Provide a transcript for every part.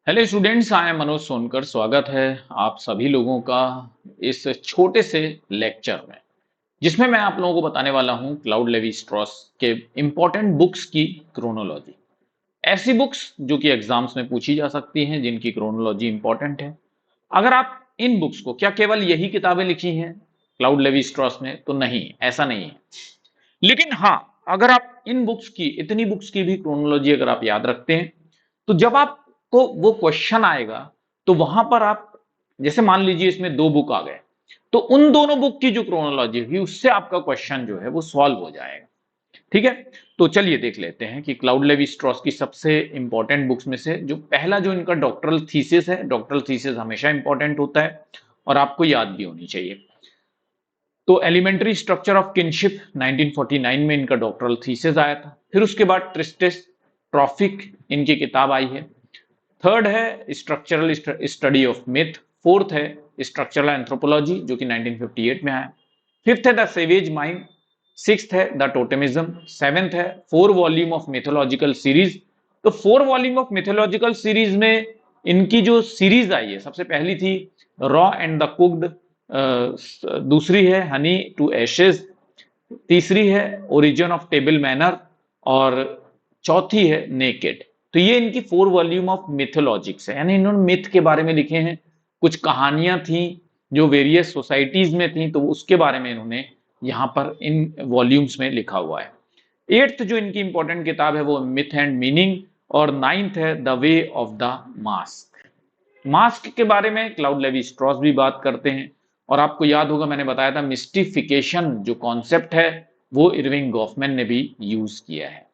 Hello students, I am Manoj Sonkar. स्वागत है आप सभी लोगों का इस छोटे से लेक्चर में, जिसमें मैं आप लोगों को बताने वाला हूं क्लाउड लेवी स्ट्रॉस के इंपॉर्टेंट बुक्स की क्रोनोलॉजी। ऐसी बुक्स जो कि एग्जाम्स में पूछी जा सकती हैं, जिनकी क्रोनोलॉजी इंपॉर्टेंट है। अगर आप इन बुक्स को, क्या केवल यही किताबें लिखी हैं क्लाउड लेवी स्ट्रॉस ने? तो नहीं, ऐसा नहीं है। लेकिन हाँ, अगर आप इन बुक्स की, इतनी बुक्स की भी क्रोनोलॉजी अगर आप याद रखते हैं, तो जब आपको वो क्वेश्चन आएगा, तो वहां पर आप, जैसे मान लीजिए इसमें दो बुक आ गए, तो उन दोनों बुक की जो क्रोनोलॉजी होगी उससे आपका क्वेश्चन जो है वो सॉल्व हो जाएगा। ठीक है, तो चलिए देख लेते हैं कि क्लाउड लेवी स्ट्रॉस की सबसे इंपॉर्टेंट बुक्स में से जो पहला, जो इनका डॉक्टरल थीसिस है। डॉक्टरल थीसिस हमेशा इंपॉर्टेंट होता है और आपको याद भी होनी चाहिए। तो एलिमेंट्री स्ट्रक्चर ऑफ किनशिप 1949 में इनका डॉक्टरल थीसिस आया था। फिर उसके बाद ट्रिस्टिस ट्रॉफिक इनकी किताब आई है। थर्ड है structural study of myth. Fourth है स्ट्रक्चरल एंथ्रोपोलॉजी, जो कि 1958 में आया। फिफ्थ है द सेवेज माइंड। सिक्स्थ है द टोटेमिज्म। सेवेंथ है 4 वॉल्यूम ऑफ मिथोलॉजिकल सीरीज। तो 4 वॉल्यूम ऑफ मिथोलॉजिकल सीरीज में इनकी जो सीरीज आई है, सबसे पहली थी रॉ एंड द कुक्ड, दूसरी है हनी टू एशेज, तीसरी है ओरिजिन ऑफ टेबल मैनर, और चौथी है नेकेड। तो ये इनकी 4 वॉल्यूम ऑफ मिथोलॉजिक्स है, यानी इन्होंने मिथ के बारे में लिखे हैं। कुछ कहानियां थी जो वेरियस सोसाइटीज में थी, तो उसके बारे में इन्होंने यहां पर इन वॉल्यूम्स में लिखा हुआ है। एट्थ जो इनकी इंपॉर्टेंट किताब है वो मिथ एंड मीनिंग, और नाइन्थ है the way of the mask. Mask के बारे में क्लाउड लेवी स्ट्रॉस भी बात करते हैं। और आपको याद होगा, मैंने बताया था मिस्टिफिकेशन जो कॉन्सेप्ट है वो इरविंग गॉफमैन ने भी यूज किया है।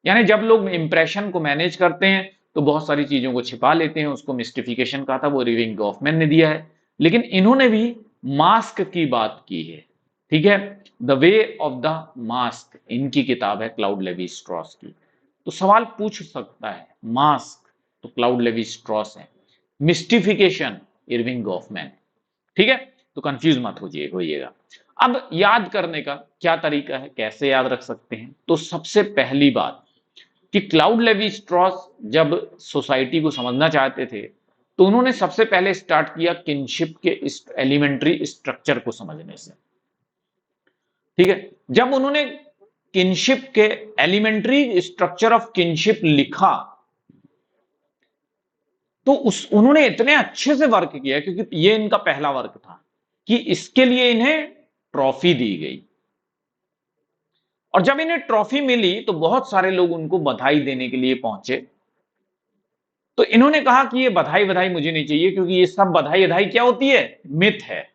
यानी जब लोग इंप्रेशन को मैनेज करते हैं तो बहुत सारी चीजों को छिपा लेते हैं, उसको मिस्टिफिकेशन कहा था, वो इरविंग गॉफमैन ने दिया है। लेकिन इन्होंने भी मास्क की बात की है। ठीक है, the way of the mask इनकी किताब है क्लाउड लेवी स्ट्रॉस की। तो सवाल पूछ सकता है, मास्क तो क्लाउड लेवी स्ट्रॉस है, मिस्टिफिकेशन इरविंग गॉफमैन। ठीक है, तो कंफ्यूज मत होइएगा। अब याद करने का क्या तरीका है, कैसे याद रख सकते हैं? तो सबसे पहली बात कि क्लाउड लेवी स्ट्रॉस जब सोसाइटी को समझना चाहते थे, तो उन्होंने सबसे पहले स्टार्ट किया किनशिप के इस एलिमेंट्री स्ट्रक्चर को समझने से। ठीक है, जब उन्होंने किनशिप के एलिमेंट्री स्ट्रक्चर ऑफ किनशिप लिखा, तो उन्होंने इतने अच्छे से वर्क किया, क्योंकि ये इनका पहला वर्क था, कि इसके लिए इन्हें ट्रॉफी दी गई। और जब इन्हें ट्रॉफी मिली तो बहुत सारे लोग उनको बधाई देने के लिए पहुंचे। तो इन्होंने कहा कि ये बधाई बधाई मुझे नहीं चाहिए, क्योंकि ये सब बधाई बधाई क्या होती है, मिथ है।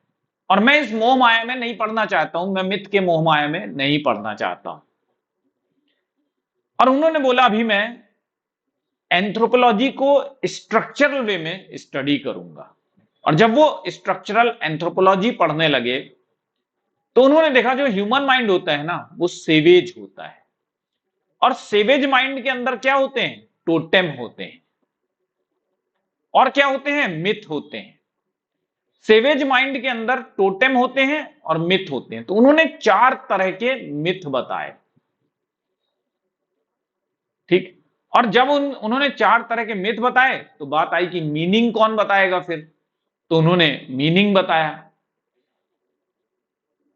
और मैं इस मोह माया में नहीं पढ़ना चाहता हूं, मैं मिथ के मोह माया में नहीं पढ़ना चाहता हूं। और उन्होंने बोला अभी मैं एंथ्रोपोलॉजी को स्ट्रक्चरल वे में स्टडी करूंगा। और जब वो स्ट्रक्चरल एंथ्रोपोलॉजी पढ़ने लगे, तो उन्होंने देखा जो ह्यूमन माइंड होता है ना, वो सेवेज होता है। और सेवेज माइंड के अंदर क्या होते हैं, टोटेम होते हैं। और क्या होते हैं, मिथ होते हैं। सेवेज माइंड के अंदर टोटेम होते हैं और मिथ होते हैं। तो उन्होंने 4 तरह के मिथ बताए। ठीक, और जब उन्होंने 4 तरह के मिथ बताए, तो बात आई कि मीनिंग कौन बताएगा फिर। तो उन्होंने मीनिंग बताया,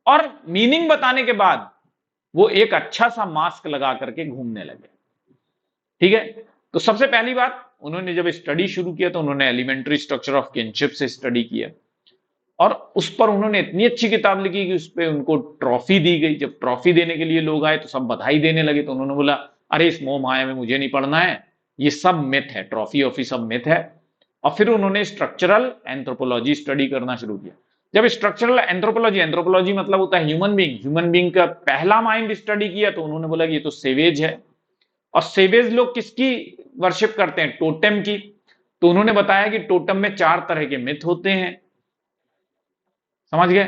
और मीनिंग बताने के बाद वो एक अच्छा सा मास्क लगा करके घूमने लगे। ठीक है, तो सबसे पहली बात, उन्होंने जब स्टडी शुरू किया तो उन्होंने एलिमेंट्री स्ट्रक्चर ऑफ किनशिप से स्टडी किया। और उस पर उन्होंने इतनी अच्छी किताब लिखी कि उस पर उनको ट्रॉफी दी गई। जब ट्रॉफी देने के लिए लोग आए तो सब बधाई देने लगे। तो उन्होंने बोला अरे इस मोह माया में मुझे नहीं पढ़ना है, ये सब मिथ है, ट्रॉफी ऑफी सब मिथ है। और फिर उन्होंने स्ट्रक्चरल एंथ्रोपोलॉजी स्टडी करना शुरू किया। जब स्ट्रक्चरल एंथ्रोपोलॉजी, एंथ्रोपोलॉजी मतलब होता है ह्यूमन बींग, ह्यूमन बींग का पहला माइंड स्टडी किया, तो उन्होंने बोला कि ये तो सेवेज है। और सेवेज लोग किसकी वर्शिप करते हैं, टोटेम की। तो उन्होंने बताया कि टोटेम में 4 तरह के मिथ होते हैं। समझ गए?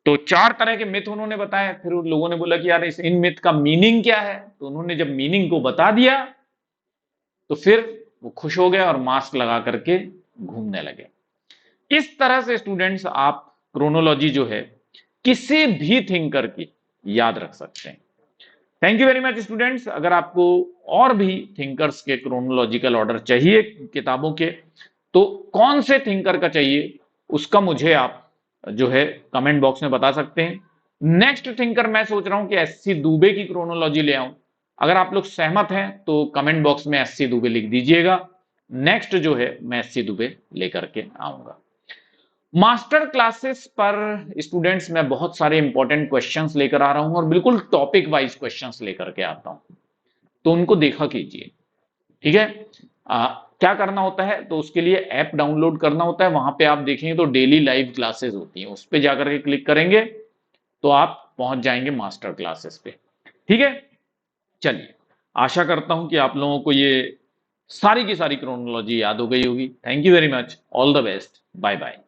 तो 4 तरह के मिथ उन्होंने बताए। फिर उन लोगों ने बोला कि यार इन मिथ का मीनिंग क्या है। तो उन्होंने जब मीनिंग को बता दिया, तो फिर वो खुश हो गए और मास्क लगा करके घूमने लगे। इस तरह से स्टूडेंट्स आप क्रोनोलॉजी जो है किसी भी थिंकर की याद रख सकते हैं। Thank you very much students. अगर आपको और भी थिंकर्स के क्रोनोलॉजिकल ऑर्डर चाहिए किताबों के, तो कौन से थिंकर का चाहिए उसका मुझे आप जो है कमेंट बॉक्स में बता सकते हैं। नेक्स्ट थिंकर मैं सोच रहा हूं कि एससी दुबे की क्रोनोलॉजी ले आऊं। अगर आप लोग सहमत हैं तो कमेंट बॉक्स में एससी दुबे लिख दीजिएगा। नेक्स्ट जो है मैं एससी दुबे लेकर के आऊंगा। मास्टर क्लासेस पर स्टूडेंट्स मैं बहुत सारे इंपॉर्टेंट क्वेश्चंस लेकर आ रहा हूं और बिल्कुल टॉपिक वाइज क्वेश्चंस लेकर के आता हूं, तो उनको देखा कीजिए। ठीक है। क्या करना होता है, तो उसके लिए ऐप डाउनलोड करना होता है। वहां पे आप देखेंगे तो डेली लाइव क्लासेस होती हैं, उस पर जाकर के क्लिक करेंगे तो आप पहुंच जाएंगे मास्टर क्लासेस पे। ठीक है। चलिए, आशा करता हूं कि आप लोगों को ये सारी की सारी क्रोनोलॉजी याद हो गई होगी। Thank you very much, all the best, bye bye.